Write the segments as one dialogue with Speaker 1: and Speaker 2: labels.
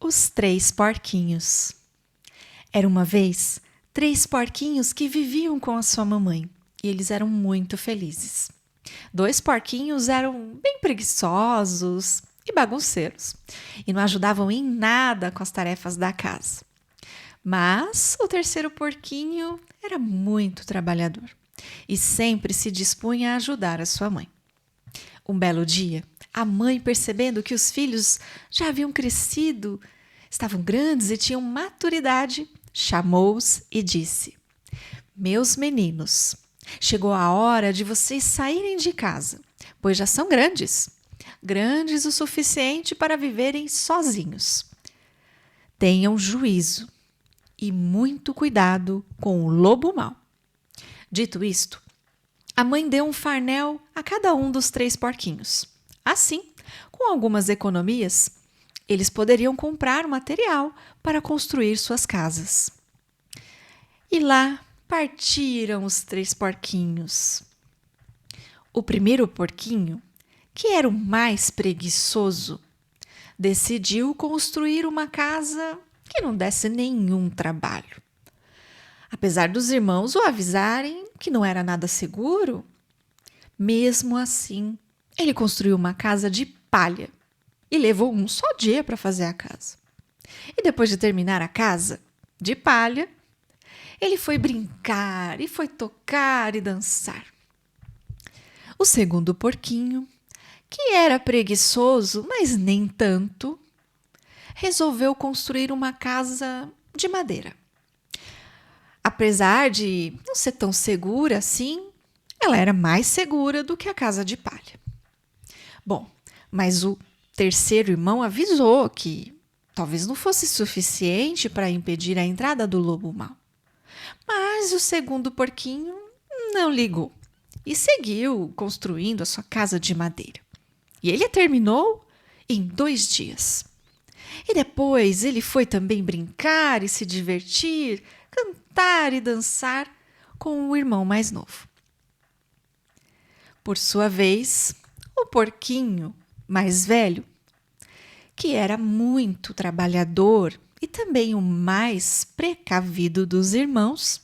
Speaker 1: Os três porquinhos. Era uma vez três porquinhos que viviam com a sua mamãe e eles eram muito felizes. Dois porquinhos eram bem preguiçosos e bagunceiros e não ajudavam em nada com as tarefas da casa. Mas o terceiro porquinho era muito trabalhador e sempre se dispunha a ajudar a sua mãe. Um belo dia, a mãe, percebendo que os filhos já haviam crescido, estavam grandes e tinham maturidade, chamou-os e disse: Meus meninos, chegou a hora de vocês saírem de casa, pois já são grandes, grandes o suficiente para viverem sozinhos. Tenham juízo e muito cuidado com o lobo mau. Dito isto, a mãe deu um farnel a cada um dos três porquinhos. Assim, com algumas economias, eles poderiam comprar material para construir suas casas. E lá partiram os três porquinhos. O primeiro porquinho, que era o mais preguiçoso, decidiu construir uma casa que não desse nenhum trabalho. Apesar dos irmãos o avisarem que não era nada seguro, mesmo assim, ele construiu uma casa de palha e levou um só dia para fazer a casa. E depois de terminar a casa de palha, ele foi brincar e foi tocar e dançar. O segundo porquinho, que era preguiçoso, mas nem tanto, resolveu construir uma casa de madeira. Apesar de não ser tão segura assim, ela era mais segura do que a casa de palha. Bom, mas o terceiro irmão avisou que talvez não fosse suficiente para impedir a entrada do lobo mau. Mas o segundo porquinho não ligou e seguiu construindo a sua casa de madeira. E ele a terminou em 2 dias. E depois ele foi também brincar e se divertir, cantar e dançar com o irmão mais novo. Por sua vez, o porquinho mais velho, que era muito trabalhador e também o mais precavido dos irmãos,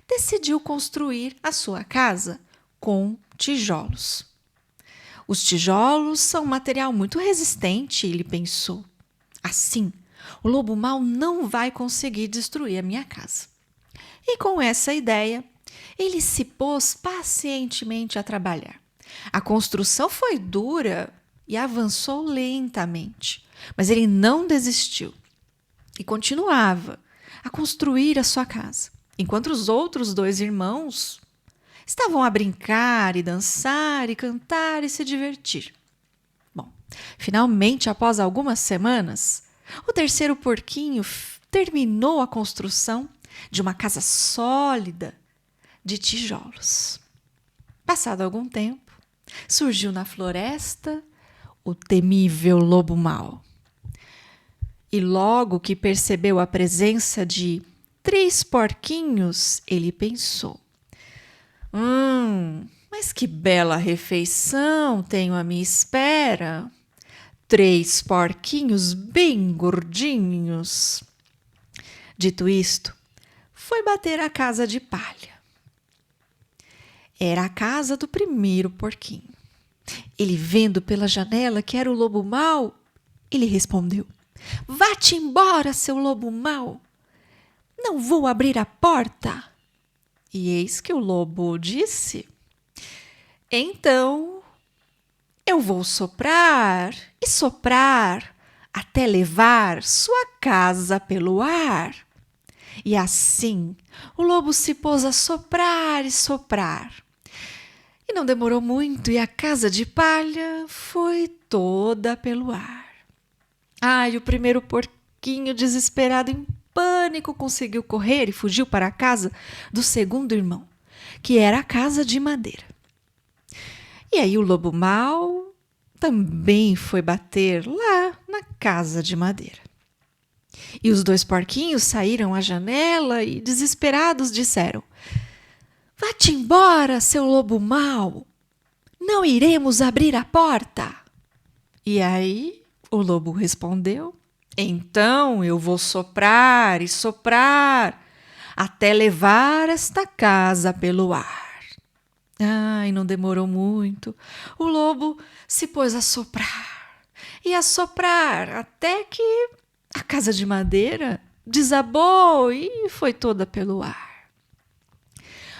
Speaker 1: decidiu construir a sua casa com tijolos. Os tijolos são um material muito resistente, ele pensou. Assim, o lobo mau não vai conseguir destruir a minha casa. E com essa ideia, ele se pôs pacientemente a trabalhar. A construção foi dura e avançou lentamente, mas ele não desistiu e continuava a construir a sua casa, enquanto os outros 2 irmãos estavam a brincar e dançar e cantar e se divertir. Bom, finalmente, após algumas semanas, o terceiro porquinho terminou a construção de uma casa sólida de tijolos. Passado algum tempo, surgiu na floresta o temível lobo mau. E logo que percebeu a presença de 3 porquinhos, ele pensou: mas que bela refeição tenho à minha espera. 3 porquinhos bem gordinhos. Dito isto, foi bater a casa de palha. Era a casa do primeiro porquinho. Ele, vendo pela janela que era o lobo mau, ele respondeu: Vá-te embora, seu lobo mau. Não vou abrir a porta. E eis que o lobo disse: Então eu vou soprar e soprar até levar sua casa pelo ar. E assim o lobo se pôs a soprar e soprar. E não demorou muito e a casa de palha foi toda pelo ar. Ai, o primeiro porquinho, desesperado, em pânico, conseguiu correr e fugiu para a casa do segundo irmão, que era a casa de madeira. E aí o lobo mau também foi bater lá na casa de madeira. E os 2 porquinhos saíram à janela e, desesperados, disseram: Vá-te embora, seu lobo mau. Não iremos abrir a porta. E aí o lobo respondeu: Então eu vou soprar e soprar até levar esta casa pelo ar. Ai, não demorou muito. O lobo se pôs a soprar e a soprar até que a casa de madeira desabou e foi toda pelo ar.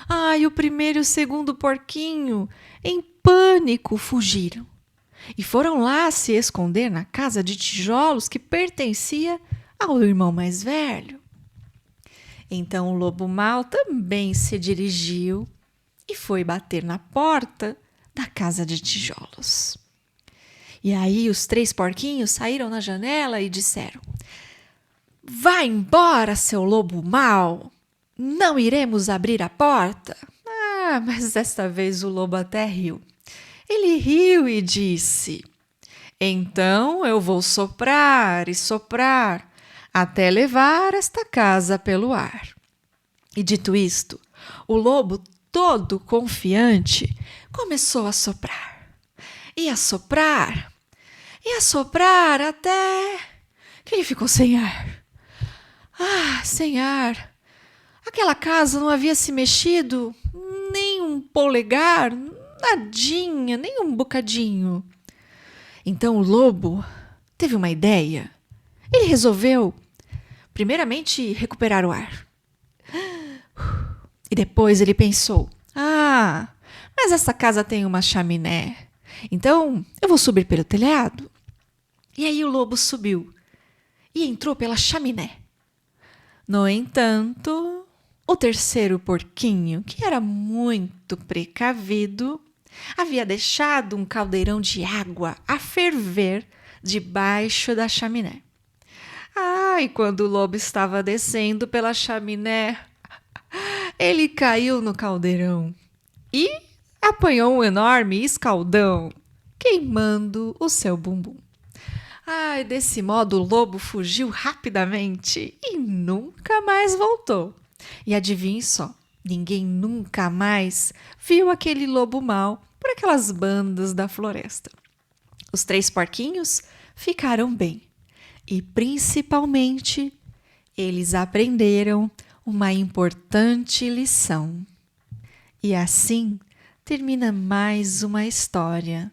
Speaker 1: Ai, o primeiro e o segundo porquinho, em pânico, fugiram e foram lá se esconder na casa de tijolos que pertencia ao irmão mais velho. Então o lobo mau também se dirigiu e foi bater na porta da casa de tijolos. E aí os 3 porquinhos saíram na janela e disseram: "Vá embora, seu lobo mau! Não iremos abrir a porta." Mas desta vez o lobo até riu. Ele riu e disse: "Então eu vou soprar e soprar até levar esta casa pelo ar." E dito isto, o lobo, todo confiante, começou a soprar. E a soprar, e a soprar até que ele ficou sem ar. Sem ar. Aquela casa não havia se mexido nem um polegar, nadinha, nem um bocadinho. Então o lobo teve uma ideia. Ele resolveu, primeiramente, recuperar o ar. E depois ele pensou: mas essa casa tem uma chaminé, então eu vou subir pelo telhado. E aí o lobo subiu e entrou pela chaminé. No entanto, o terceiro porquinho, que era muito precavido, havia deixado um caldeirão de água a ferver debaixo da chaminé. E quando o lobo estava descendo pela chaminé, ele caiu no caldeirão e apanhou um enorme escaldão, queimando o seu bumbum. Desse modo o lobo fugiu rapidamente e nunca mais voltou. E adivinhe só, ninguém nunca mais viu aquele lobo mau por aquelas bandas da floresta. Os 3 porquinhos ficaram bem e, principalmente, eles aprenderam uma importante lição. E assim termina mais uma história